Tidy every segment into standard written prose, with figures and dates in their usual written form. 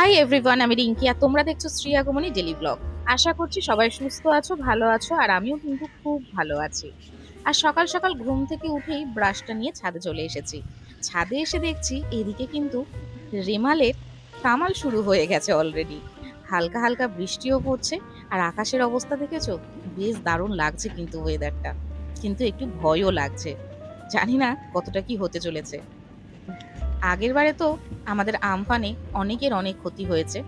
Hi everyone, আমি রিঙ্কি আর তোমরা দেখছো শ্রী আগমনী ডেলি ব্লগ। আশা করছি সবাই সুস্থ আছো, ভালো আছো, আর আমিও কিন্তু খুব ভালো আছি। আর সকাল সকাল ঘুম থেকে উঠেই ব্রাশটা নিয়ে ছাদে চলে এসেছি। ছাদে এসে দেখছি এদিকে কিন্তু রেমালের কামাল শুরু হয়ে গেছে অলরেডি। হালকা হালকা বৃষ্টিও পড়ছে। আর আকাশের অবস্থা দেখেছো? বেশ দারুণ লাগছে কিন্তু ওয়েদারটা, কিন্তু একটু ভয়ও লাগছে। জানি না কতটা কি হতে চলেছে। আগের বারে তো আমাদের আমফানে অনেকের অনেক ক্ষতি হয়েছে।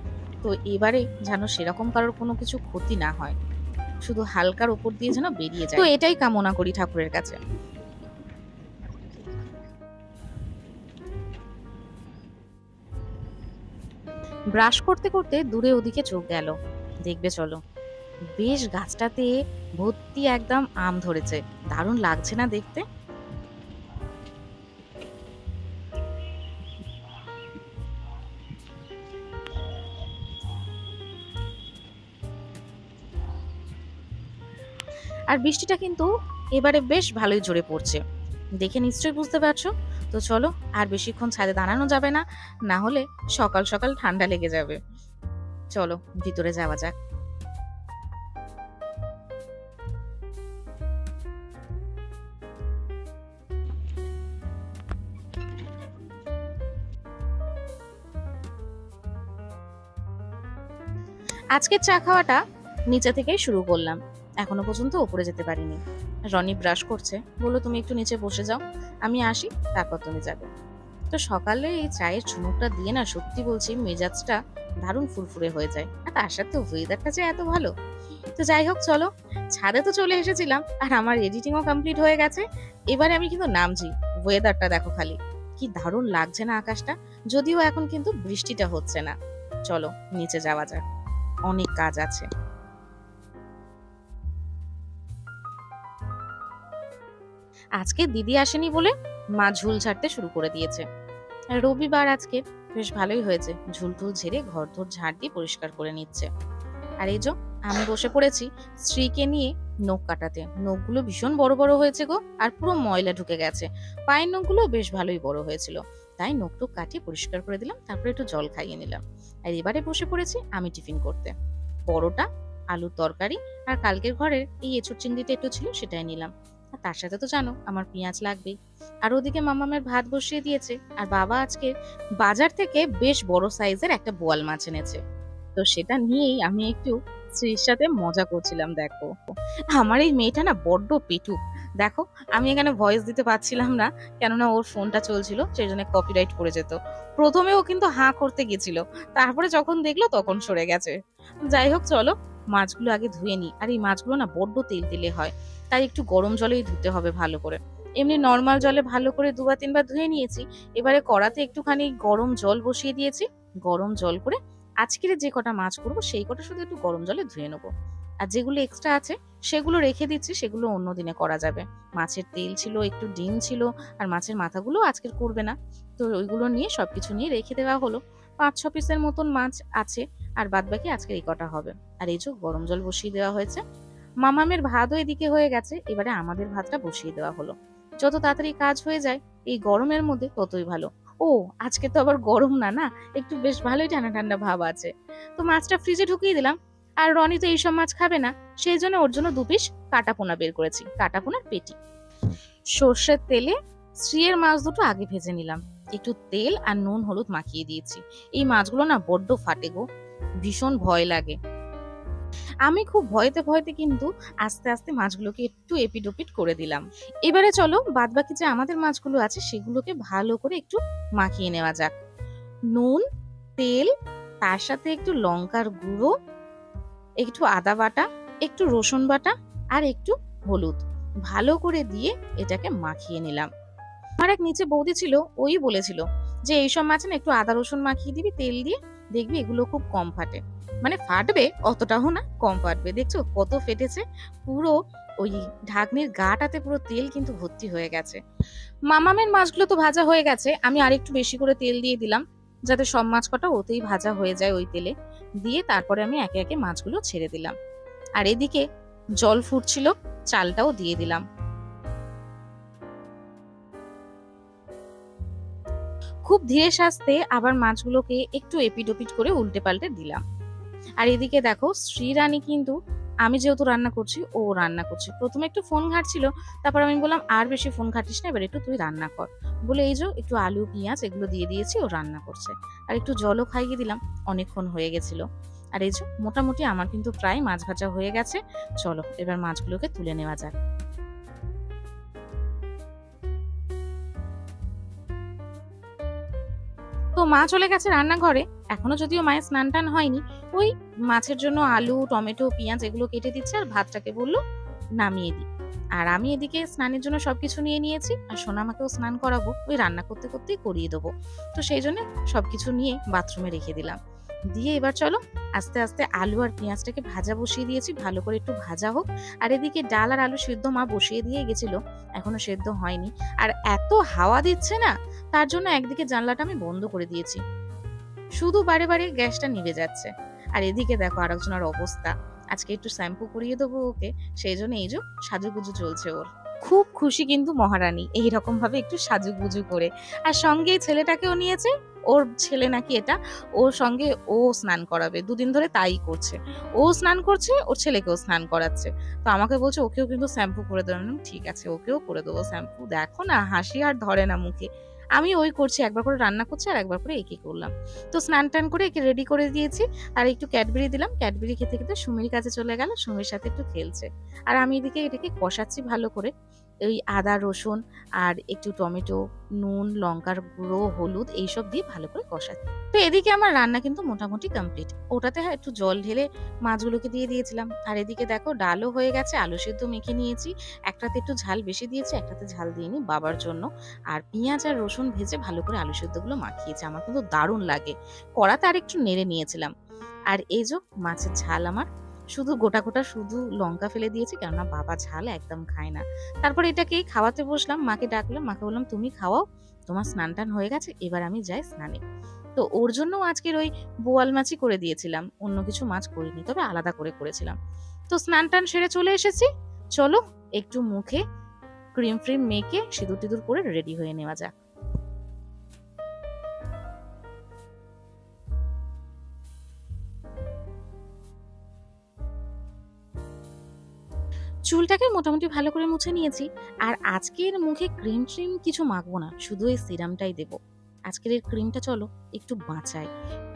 তো এবারে যেন সেরকম কারোর কোনো কিছু ক্ষতি না হয়, শুধু হালকার উপর দিয়ে যেন বেরিয়ে যায়, তো এটাই কামনা করি ঠাকুরের কাছে। ব্রাশ করতে করতে দূরে ওদিকে চোখ গেল, দেখবে চলো, বেশ গাছটাতে ভর্তি একদম আম ধরেছে। দারুণ লাগছে না দেখতে? আর বৃষ্টিটা কিন্তু এবারে বেশ ভালোই জোরে পড়ছে, দেখে নিশ্চয়ই বুঝতে পারছো। তো চলো, আর বেশিক্ষণ ছাদে দাঁড়ানো যাবে না, না হলে সকাল সকাল ঠান্ডা লেগে যাবে। চলো ভিতরে যাওয়া যাক। আজকের চা খাওয়াটা নিচে থেকেই শুরু করলাম, এখনো পর্যন্ত উপরে যেতে পারিনি। রনি ব্রাশ করছে, বললো তুমি একটু নিচে বসে যাও, আমি আসি, তারপর তুমি যাবে। তো সকালে এই চায়ের চুমুকটা দিয়ে না, সত্যি বলছি মেজাজটা দারুণ ফুরফুরে হয়ে যায়। আর তার সাথে ওয়েদারটা যে এত ভালো। তো যাই হোক, চলো, ছাদে তো চলে এসেছিলাম আর আমার এডিটিংও কমপ্লিট হয়ে গেছে। এবারে আমি কিন্তু নামছি। ওয়েদারটা দেখো খালি, কি দারুণ লাগছে না আকাশটা। যদিও এখন কিন্তু বৃষ্টিটা হচ্ছে না। চলো নিচে যাওয়া যাক, অনেক কাজ আছে। আজকে দিদি আসেনি বলে মা ঝুল ঝাড়তে শুরু করে দিয়েছে। রবিবার আজকে, বেশ ভালোই হয়েছে। ঝুল টুল ঝেড়ে ঘর ধর ঝাড় দিয়ে পরিষ্কার করে নিচ্ছে। আর এই যে আমি বসে পড়েছি স্ত্রীকে নিয়ে নখ কাটাতে। নখগুলো ভীষণ বড় বড় হয়েছে গো, আর পুরো ময়লা ঢুকে গেছে। পায়ের নখগুলো বেশ ভালোই বড় হয়েছিল, তাই নখ টুক কাটিয়ে পরিষ্কার করে দিলাম, তারপরে একটু জল খাইয়ে নিলাম। আর এবারে বসে পড়েছি আমি টিফিন করতে। পরোটা, আলুর তরকারি, আর কালকের ঘরের এই এঁচোড় চিংড়িটা একটু ছিল সেটাই নিলাম। আর তার সাথে তো জানো আমার পেঁয়াজ লাগবেই। আর ওদিকে মামামের ভাত বসিয়ে দিয়েছে। আর বাবা আজকে বাজার থেকে বেশ বড় সাইজের একটা বোয়াল মাছ এনেছে। তো সেটা নিয়েই আমি একটু স্ত্রীর সাথে মজা করছিলাম। দেখো আমার এই মেয়েটা না বড্ড পেটুক। দেখো, আমি এখানে ভয়েস দিতে পারছিলাম না, কেননা ওর ফোনটা চলছিল, সেই জন্য কপিরাইট পড়ে যেত। প্রথমে ও কিন্তু হাঁ করতে গেছিল, তারপরে যখন দেখলো তখন সরে গেছে। যাই হোক, চলো মাছগুলো আগে ধুয়ে নিই। আর এই মাছগুলো না বড্ড তেল তেলে হয়, তাই একটু গরম জলেই ধুতে হবে ভালো করে। এমনি নর্মাল জলে ভালো করে দুবার তিনবার ধুয়ে নিয়েছি। এবারে কড়াতে একটুখানি গরম জল বসিয়ে দিয়েছি। গরম জল করে আজকের যে কটা মাছ করবো সেই কটা শুধু একটু গরম জলে ধুয়ে নেবো। আর যেগুলো এক্সট্রা আছে সেগুলো রেখে দিচ্ছি, সেগুলো অন্য দিনে করা যাবে। মাছের তেল ছিল, একটু ডিম ছিল, আর মাছের মাথাগুলো আজকের করবে না। তো ওইগুলো নিয়ে সবকিছু নিয়ে রেখে দেওয়া হলো। 5-6 পিসের মতন মাছ আছে, আর বাদ বাকি আজকের এই কটা হবে। আর এই যে গরম জল বসিয়ে দেওয়া হয়েছে। মামামের ভাতও এদিকে হয়ে গেছে, এবারে আমাদের ভাতটা বসিয়ে দেওয়া হলো। যত তাড়াতাড়ি কাজ হয়ে যায় এই গরমের মধ্যে ততই ভালো। ও, আজকে তো আবার গরম না, না একটু বেশ ভালোই ঠান্ডা ঠান্ডা ভাব আছে। তো মাছটা ফ্রিজে ঢুকিয়ে দিলাম। আর রনি তো এইসব মাছ খাবে না, সেই জন্য ওর জন্য 2 পিস কাটা পোনা বের করেছি, কাটা পোনার পেটি। সর্ষের তেলে শ্রীয়ের মাছ দুটো আগে ভেজে নিলাম। একটু তেল আর নুন হলুদ মাখিয়ে দিয়েছি। এই মাছগুলো না বড্ড ফাটে গো, ভীষণ ভয় লাগে। আমি খুব ভয়তে ভয়তে কিন্তু আস্তে আস্তে মাছগুলোকে একটু এপিট ওপিট করে দিলাম। এবারে চলো বাদ বাকি যে আমাদের মাছগুলো আছে সেগুলোকে ভালো করে একটু মাখিয়ে নেওয়া যাক। নুন, তেল, তার সাথে একটু লঙ্কার গুঁড়ো, একটু আদা বাটা, একটু রসুন বাটা, আর একটু হলুদ ভালো করে দিয়ে এটাকে মাখিয়ে নিলাম। আমার এক নিচে বৌদি ছিল, ওই বলেছিল যে এইসব মাছে না একটু আদা রসুন মাখিয়ে দিবি তেল দিয়ে, দেখবি এগুলো খুব কম ফাটে। মানে ফাটবে অতটাও না, কম ফাটবে। দেখছো কত ফেটেছে, পুরো ওই ঢাকনির গাটাতে পুরো তেল কিন্তু ভর্তি হয়ে গেছে। মামামের মাছগুলো তো ভাজা হয়ে গেছে, আমি আরেকটু বেশি করে তেল দিয়ে দিলাম, যাতে সব মাছ কটা ওতেই ভাজা হয়ে যায় ওই তেলে। দিয়ে তারপরে আমি একে একে মাছগুলো ছেড়ে দিলাম। আর এদিকে জল ফুটছিল, চালটাও দিয়ে দিলাম। খুব ধীরে সাস্তে আবার মাছগুলোকে একটু এপিট-ওপিট করে উল্টে পাল্টে দিলাম। আর এদিকে দেখো শ্রীরানী কিন্তু, আমি যেহেতু রান্না করছি ও রান্না করছে, প্রথমে একটু ফোন ঘাঁটছিল, তারপর আমি বললাম আর বেশি ফোন ঘাঁটিস না, এবার একটু তুই রান্না কর বলে এই যে একটু আলু পেঁয়াজ এগুলো দিয়ে দিয়েছি, ও রান্না করছে। আর একটু জলও খাইয়ে দিলাম, অনেকক্ষণ হয়ে গেছিল। আর এই যে মোটামুটি আমার কিন্তু প্রায় মাছ ভাজা হয়ে গেছে। চলো এবার মাছগুলোকে তুলে নেওয়া যাক। তো মা চলে গেছে রান্নাঘরে, এখনো যদিও মায়ের স্নান টান হয়নি। ওই মাছের জন্য আলু টমেটো পেঁয়াজ এগুলো কেটে দিচ্ছে, আর ভাতটাকে বললো নামিয়ে দিই। আর আমি এদিকে স্নানের জন্য সবকিছু নিয়ে নিয়েছি, আর সোনামাকেও স্নান করাবো, ওই রান্না করতে করতেই করিয়ে দেবো। তো সেই জন্য সবকিছু নিয়ে বাথরুমে রেখে দিলাম। দিয়ে এবার চলো আস্তে আস্তে আলু আর পেঁয়াজটাকে ভাজা বসিয়ে দিয়েছি, ভালো করে একটু ভাজা হোক। আর এদিকে ডাল আর আলু সিদ্ধ মা বসিয়ে দিয়ে গেছিল, এখনো সেদ্ধ হয়নি। আর এত হাওয়া দিচ্ছে না, তার জন্য একদিকে জানলাটা আমি বন্ধ করে দিয়েছি, শুধু বারে বারে গ্যাসটা নিভে যাচ্ছে। আর এদিকে দেখো আরেকজনের অবস্থা, আজকে একটু শ্যাম্পু করিয়ে দেবো ওকে, সেই জন্য এই যে সাজুগুজু চলছে ওর। খুব খুশি কিন্তু মহারানী এইরকম ভাবে একটু সাজুগুজু করে। আর সঙ্গে ছেলেটাকেও নিয়েছে, ওর ছেলে নাকি এটা, ওর সঙ্গে ও স্নান করাবে, দুদিন ধরে তাই করছে। ও স্নান করছে, ওর ছেলেকেও স্নান করাচ্ছে। তো আমাকে বলছে ওকেও কিন্তু শ্যাম্পু করে দেবেন। ঠিক আছে, ওকেও করে দেবো শ্যাম্পু। দেখো না হাসি আর ধরে না মুখে। আমি ওই করছি, একবার করে রান্না করছি আর একবার করে একে করলাম। তো স্নান টান করে একে রেডি করে দিয়েছি, আর একটু ক্যাডবেরি দিলাম। ক্যাডবেরি খেতে খেতে সুমির কাছে চলে গেল, সুমির সাথে একটু খেলছে। আর আমি এদিকে এটাকে কষাচ্ছি ভালো করে, ওই আদা রসুন আর একটু টমেটো, নুন লঙ্কার গুঁড়ো হলুদ এইসব দিয়ে ভালো করে কষাচ্ছি। তো এদিকে আমার রান্না কিন্তু মোটামুটি কমপ্লিট। ওটাতে একটু জল ঢেলে মাছগুলোকে দিয়ে দিয়েছিলাম। আর এদিকে দেখো ডালও হয়ে গেছে, আলু সেদ্ধ মেখে নিয়েছি। একটাতে একটু ঝাল বেশি দিয়েছি, একটাতে ঝাল দিইনি বাবার জন্য। আর পেঁয়াজ আর রসুন ভেজে ভালো করে আলু সেদ্ধগুলো মাখিয়েছি, আমার কিন্তু দারুণ লাগে। কড়াতে আর একটু নেড়ে নিয়েছিলাম। আর এই যে মাছের ঝাল আমার শুধু গোটা গোটা শুধু লঙ্কা ফেলে দিয়েছি, কেননা বাবা ঝাল একদম খায় না। তারপর এটাকে খাওয়াতে বসলাম, মাকে ডাকলাম, মাকে বললাম তুমি খাওয়াও, তোমার স্নান টান হয়ে গেছে, এবার আমি যাই স্নানে। তো ওর জন্য আজকের ওই বোয়াল মাছই করে দিয়েছিলাম, অন্য কিছু মাছ করিনি, তবে আলাদা করে করেছিলাম। তো স্নান টান সেরে চলে এসেছি, চলো একটু মুখে ক্রিম ফ্রিম মেখে সিঁদুর টিঁদুর করে রেডি হয়ে নেওয়া যাক। চুলটাকে মোটামুটি ভালো করে মুছে নিয়েছি। আর আজকের মুখে ক্রিম ট্রিম কিছু মাখবো না, শুধু এই সিরামটাই দেবো। আজকের এই ক্রিমটা চলো একটু বাঁচাই,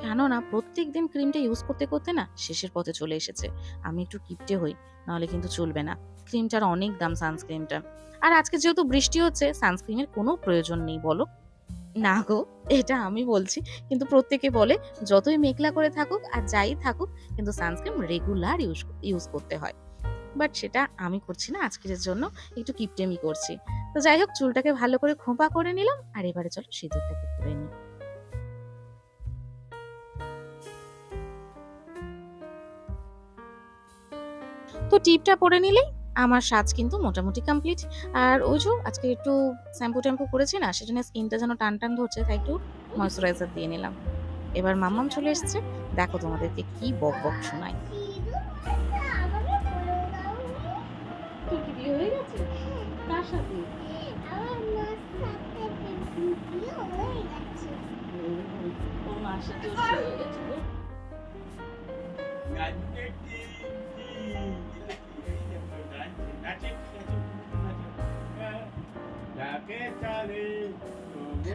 কেননা প্রত্যেক দিন ক্রিমটা ইউজ করতে করতে না শেষের পথে চলে এসেছে। আমি একটু কিপটে হই, নাহলে কিন্তু চলবে না। ক্রিমটার অনেক দাম সানস্ক্রিনটা। আর আজকে যেহেতু বৃষ্টি হচ্ছে, সানস্ক্রিনের কোনো প্রয়োজন নেই বলো। না গো, এটা আমি বলছি, কিন্তু প্রত্যেকে বলে যতই মেঘলা করে থাকুক আর যাই থাকুক, কিন্তু সানস্ক্রিন রেগুলার ইউজ করতে হয়। বাট সেটা আমি করছি না, আজকের জন্য একটু কিপটেমি করছি। তো যাই হোক, চুলটাকে ভালো করে খোঁপা করে নিলাম, আর এবারে চলো সিঁদুরটাকে পরে নিই। তো টিপটা পরে নিলেই আমার সাজ কিন্তু মোটামুটি কমপ্লিট। আর ওই যে আজকে একটু শ্যাম্পু ট্যাম্পু করেছি না, সেজন্য স্কিনটা যেন টান টান ধরছে, তাই একটু ময়শ্চারাইজার দিয়ে নিলাম। এবার মাম্মাম চলে এসছে, দেখো তোমাদেরকে কি বক বক শোনায়। হয়ে গেছে কার সাথে?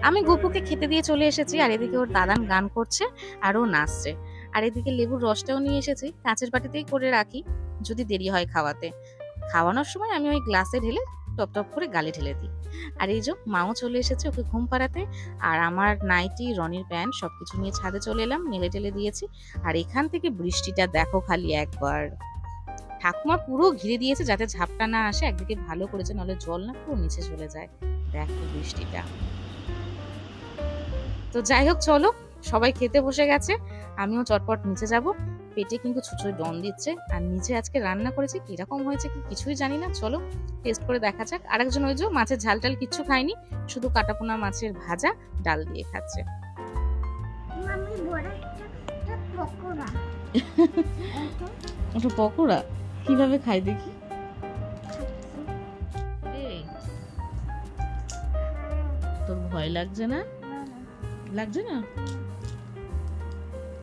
আমি গপুকে খেতে দিয়ে চলে এসেছি, আর এদিকে ওর দাদান গান করছে আর ও নাচছে। আর এদিকে লেবুর রসটাও নিয়ে এসেছি, কাঁচের বাটিতেই করে রাখি যদি দেরি হয় খাওয়াতে। খাওয়ানোর সময় আমি ওই গ্লাসে ঢেলে টপ টপ করে গালে ঢেলে দিই। আর এই যে মাও চলে এসেছে ওকে ঘুম পাড়াতে। আর আমার নাইটি রনির প্যান্ট সবকিছু নিয়ে ছাদে চলে এলাম, নেড়ে টেলে দিয়েছি। আর এখান থেকে বৃষ্টিটা দেখো খালি একবার, ঠাকুমা পুরো ঘিরে দিয়েছে যাতে ঝাপটা না আসে, একদিকে ভালো করেছে, নাহলে জল না পুরো নিচে চলে যায়। দেখো বৃষ্টিটা। তো যাই হোক চলো, সবাই খেতে বসে গেছে, আমিও চটপট নিচে যাব। পেটে কিন্তু ছুঁচোয় ডন দিচ্ছে। আর নিচে আজকে রান্না করেছি, কিরকম হয়েছে কি কিছুই জানি না, চলো টেস্ট করে দেখা যাক। আরেকজন ওই যে মাছের ঝাল টাল কিচ্ছু খায়নি, শুধু কাটাপোনা মাছের ভাজা ডাল দিয়ে খাচ্ছে। ওটা পকোড়া কিভাবে খাই দেখি? তোর ভয় লাগছে না? লাগছে না?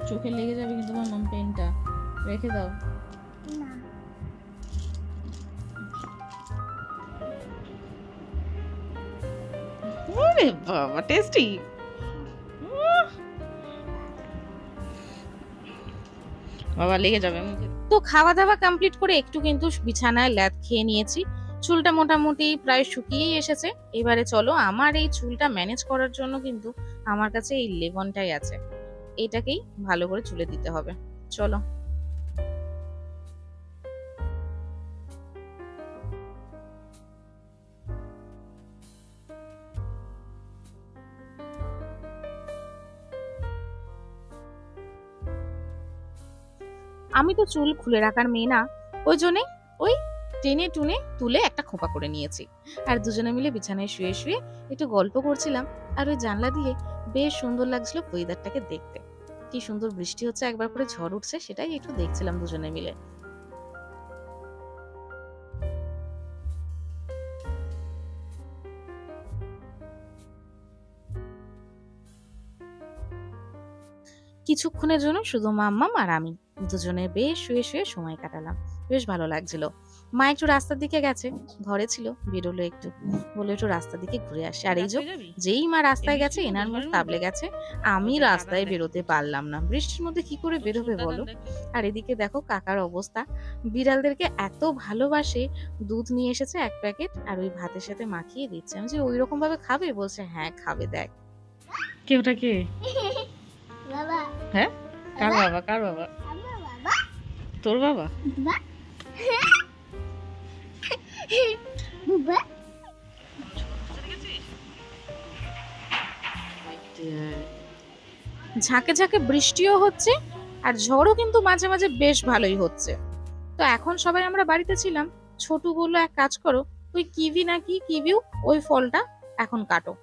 চোখে লেগে যাবে কিন্তু তোমার মাম, পেনটা রেখে দাও। ওরে বাবা, টেস্টি। বাবা লেগে যাবে মুখে। তো খাওয়া দাওয়া কমপ্লিট করে একটু কিন্তু বিছানায় ল্যাদ খেয়ে নিয়েছি। চুলটা মোটামুটি প্রায় শুকিয়েই এসেছে। এবারে চলো, আমার এই চুলটা ম্যানেজ করার জন্য কিন্তু আমার কাছে এই লেমনটাই আছে, এটাকেই ভালো করে চুলে দিতে হবে। চলো। আমি তো চুল খুলে রাখার মেয়ে না, ওই জন্যে ওই টেনে টুনে তুলে একটা খোপা করে নিয়েছি। আর দুজনে মিলে বিছানায় শুয়ে শুয়ে একটু গল্প করছিলাম। আর ওই জানলা দিয়ে বেশ সুন্দর লাগছিল ওয়েদারটাকে দেখতে। কি সুন্দর বৃষ্টি হচ্ছে, একবার করে ঝড় উঠছে, সেটাই একটু দেখছিলাম দুজনে মিলে। কিছুক্ষণের জন্য শুধু মাম্মাম আর আমি দুজনে বেশ শুয়ে শুয়ে সময় কাটালাম। বেশ ভালো লাগছিল। মা একটু রাস্তার দিকে গেছে, ঘরে ছিল, বেরোলো একটু, বলে একটু রাস্তার দিকে ঘুরে আসে। আর এই যেই মা রাস্তায় গেছে, এনার মুখ তাবলে গেছে। আমি রাস্তায় বেরোতে পারলাম না, বৃষ্টির মধ্যে কি করে বেরোবে বলো। আর এদিকে দেখো কাকার অবস্থা, বিড়ালদেরকে এত ভালোবাসে, দুধ নিয়ে এসেছে 1 প্যাকেট আর ওই ভাতের সাথে মাখিয়ে দিচ্ছে। আমি যে ওই রকম ভাবে খাবে, বলছে হ্যাঁ খাবে। দেখ কে ওটা, কে? বাবা। হ্যাঁ, কার বাবা? কার বাবা? আমার বাবা। তোর বাবা? বাবা। ঝাঁকে ঝাঁকে বৃষ্টিও হচ্ছে আর ঝড়ও কিন্তু মাঝে মাঝে বেশ ভালোই হচ্ছে। তো এখন সবাই আমরা বাড়িতে ছিলাম। ছোটু বললো এক কাজ করো, ওই কিভি নাকি কিভিউ, ওই ফলটা এখন কাটো।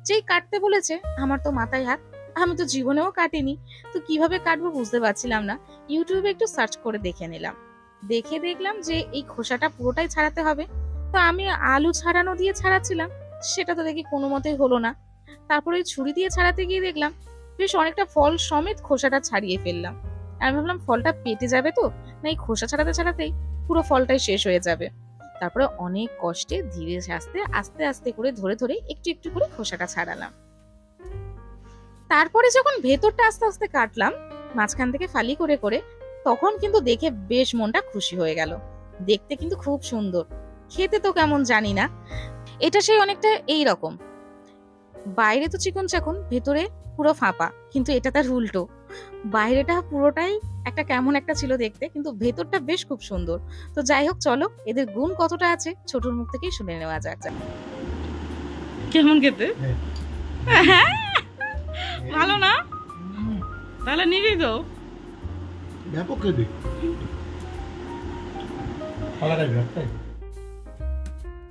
যেই কাটতে বলেছে, আমার তো মাথায় হাত, আমি তো জীবনেও কাটিনি, তো কিভাবে কাটবো বুঝতে পারছিলাম না। ইউটিউবে একটু সার্চ করে দেখে নিলাম, দেখলাম যে এই খোসাটা পুরোটাই ছাড়াতে হবে। তো আমি আলু ছাড়ানো দিয়ে ছাড়াচ্ছিলাম, সেটা তো দেখি কোনো মতেই হলো না। তারপরে ছুরি দিয়ে ছাড়াতে গিয়ে দেখলাম বেশ অনেকটা ফল সমেত খোসাটা ছাড়িয়ে ফেললাম। আমি ভাবলাম ফলটা পেটে যাবে তো, না এই খোসা ছাড়াতে ছাড়াতেই পুরো ফলটাই শেষ হয়ে যাবে। তারপরে অনেক কষ্টে ধীরে আস্তে আস্তে আস্তে করে ধরে ধরে একটু একটু করে খোসাটা ছাড়ালাম। তারপরে যখন ভেতরটা আস্তে আস্তে কাটলাম, মাঝখান থেকে ফালি করে করে, তখন কিন্তু দেখে বেশ মনটা খুশি হয়ে গেল। দেখতে কিন্তু খুব সুন্দর, খেতে তো কেমন জানি না। এটা সেই অনেকটা এই রকম, বাইরে তো চিকন চাকন, ভেতরে পুরো ফাঁপা, কিন্তু এটা তার উল্টো। বাইরেটা পুরোটাই একটা কেমন একটা ছিল দেখতে, কিন্তু ভেতরটা বেশ খুব সুন্দর। তো যাই হোক, চলো এদের গুণ কতটা আছে ছোটর মুখ থেকেই শুনে নেওয়া যাক। কেমন খেতে? হ্যাঁ, ভালো না? তাহলে নিবি তো? ব্যাপক খেতে।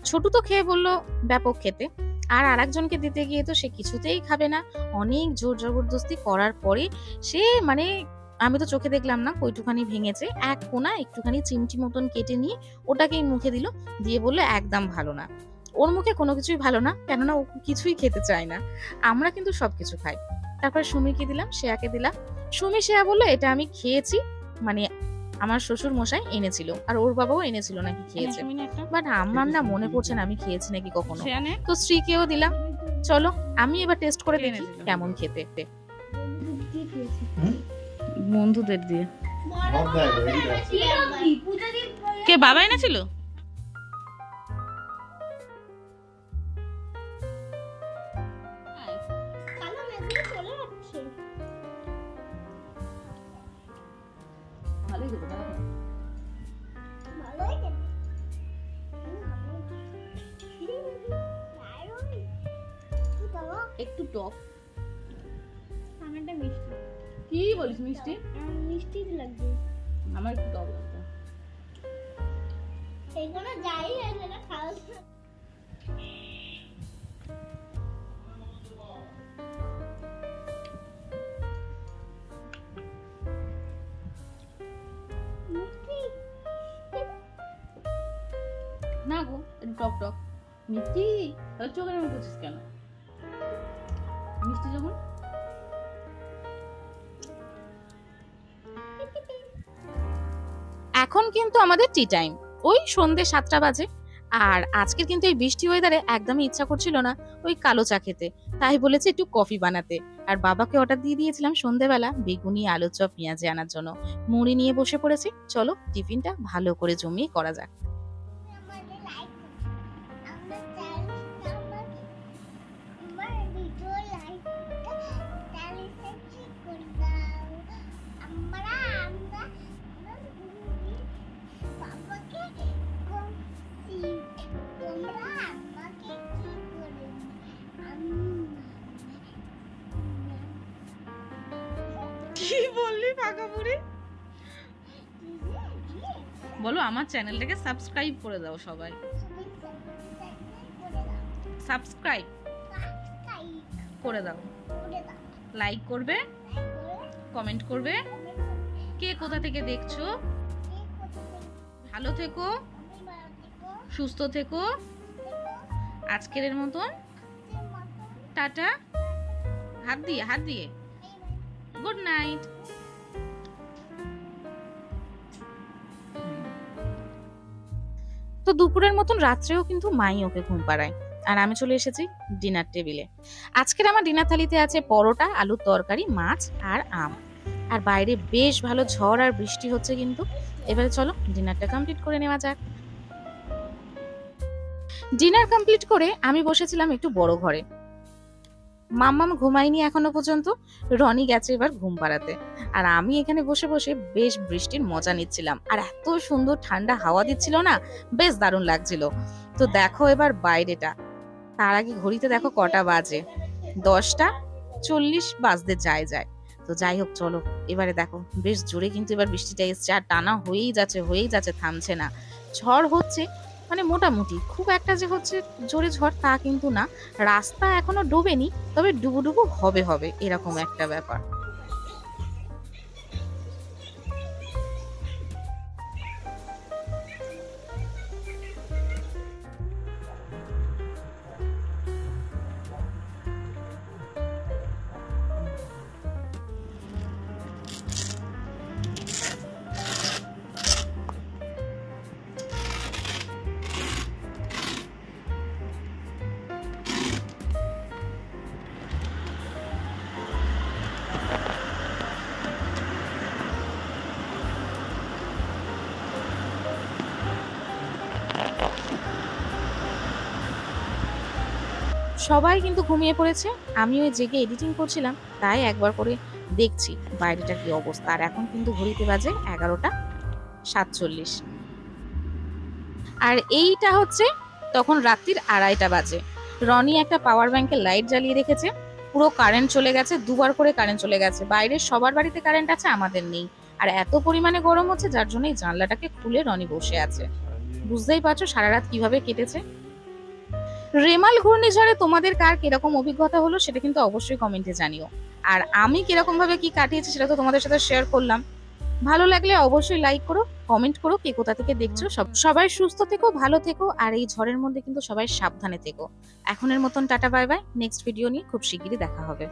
ছোট তো খেয়ে বললো ব্যাপক খেতে, আর আরেকজনকে দিতে গিয়ে তো সে কিছুতেই খাবে না। অনেক জোর জবরদস্তি করার পরে সে, মানে আমি তো চোখে দেখলাম না কইটুখানি ভেঙেছে, এক কোনা একটুখানি চিমটি মতন কেটে নিয়ে ওটাকেই মুখে দিল, দিয়ে বললো একদম ভালো না। ওর মুখে কোনো কিছুই ভালো না, কেননা ও কিছুই খেতে চায় না। আমরা কিন্তু সবকিছু খাই। তারপর সুমিকে দিলাম, শ্রেয়াকে দিলাম। সুমি শ্রেয়া বললো এটা আমি খেয়েছি, মানে আমার শ্বশুর মশাই এনেছিল, আর ওর বাবাও এনেছিল নাকি, খেয়েছে। বাট আমার না মনে পড়ছে না আমি খেয়েছি নাকি কখনো। তো স্ত্রীকেও দিলাম। চলো আমি এবার টেস্ট করে দেখি কেমন খেতে। বন্ধুদের দিয়ে। কে, বাবা এনেছিল? একটু টক, আমারটা মিষ্টি। কি বলিস মিষ্টি? মিষ্টি লাগবে, আমার একটু টক লাগবে। এগুলো যাই আছে না খাওয়া। না গো, একটু টক টক মিষ্টি। চোখের মতো করছিস কেন? মিষ্টি যখন এখন কিন্তু আমাদের টি টাইম, ওই সন্ধ্যে 7টা বাজে। আর আজকের কিন্তু এই বৃষ্টি ওয়েদারে একদমই ইচ্ছা করছিল না ওই কালো চা খেতে, তাই বলেছে একটু কফি বানাতে। আর বাবাকে অর্ডার দিয়ে দিয়েছিলাম সন্ধ্যেবেলা বেগুনি, আলু চপ, পেঁয়াজি আনার জন্য। মুড়ি নিয়ে বসে পড়েছি, চলো টিফিনটা ভালো করে জমিয়ে করা যাক। কি বললি ফাঁকাপুরি? বলো আমার চ্যানেলটাকে সাবস্ক্রাইব করে দাও সবাই। সাবস্ক্রাইব করে দাও, লাইক করবে, কমেন্ট করবে। কে কোথা থেকে দেখছো? ভালো থেকো, সুস্থ থেকো। আজকের মতন টাটা, হাত দিয়ে হাত দিয়ে, গুড নাইট। তো দুপুরের মতন রাত্রেও কিন্তু মাই ওকে ঘুম পাড়ায়, আর আমি চলে এসেছি ডিনার টেবিলে। আজকের আমার ডিনার থালিতে আছে পরোটা, আলুর তরকারি, মাছ আর আম। আর বাইরে বেশ ভালো ঝড় আর বৃষ্টি হচ্ছে কিন্তু। এবারে চলো ডিনারটা কমপ্লিট করে নেওয়া যাক। ডিনার কমপ্লিট করে আমি বসেছিলাম একটু বড় ঘরে। মাম্মাম ঘুমায়নি এখনো পর্যন্ত, রনি গেছে এবার ঘুম পাড়াতে। আর আমি এখানে বসে বসে বেশ বৃষ্টির মজা নিচ্ছিলাম, আর এত সুন্দর ঠান্ডা হাওয়া দিচ্ছিল না, বেশ দারুণ লাগছিল। তো দেখো এবার বাইরেটা, তার আগে ঘড়িতে দেখো কটা বাজে, 10টা 40 বাজতে যায়। তো যাই হোক চলো, এবারে দেখো বেশ জোরে কিন্তু এবার বৃষ্টিটা এসছে, আর টানা হয়েই যাচ্ছে, থামছে না। ঝড় হচ্ছে, মানে মোটামুটি, খুব একটা যে হচ্ছে জোরে ঝড় তা কিন্তু না। রাস্তা এখনো ডুবেনি, তবে ডুবু হবে এরকম একটা ব্যাপার। সবাই কিন্তু ঘুমিয়ে পড়েছে, আমি ওই জেগে এডিটিং করছিলাম, তাই একবার করে দেখছি বাইরেটা কি অবস্থা। আর এখন কিন্তু ঘড়িতে বাজে 11টা 47। আর এইটা হচ্ছে তখন রাত্রির 2:30 বাজে। রনি একটা পাওয়ার ব্যাংকের লাইট জ্বালিয়ে রেখেছে, পুরো কারেন্ট চলে গেছে, দুবার করে কারেন্ট চলে গেছে। বাইরে সবার বাড়িতে কারেন্ট আছে, আমাদের নেই। আর এত পরিমাণে গরম হচ্ছে, যার জন্য এই জানলাটাকে খুলে রনি বসে আছে। বুঝতেই পারছো সারা রাত কিভাবে কেটেছে। রেমাল ঘূর্ণিঝড়ে তোমাদের কার কিরকম অভিজ্ঞতা হলো সেটা কিন্তু অবশ্যই কমেন্টে জানিও। আর আমি কিরকম ভাবে কি কাটিয়েছি সেটা তো তোমাদের সাথে শেয়ার করলাম। ভালো লাগলে অবশ্যই লাইক করো, কমেন্ট করো কে কোথা থেকে দেখছো। সবাই সুস্থ থেকো, ভালো থেকো, আর এই ঝড়ের মধ্যে কিন্তু সবাই সাবধানে থেকো। এখনের মতন tata, bye bye. Next video নিয়ে খুব শিগগিরই দেখা হবে।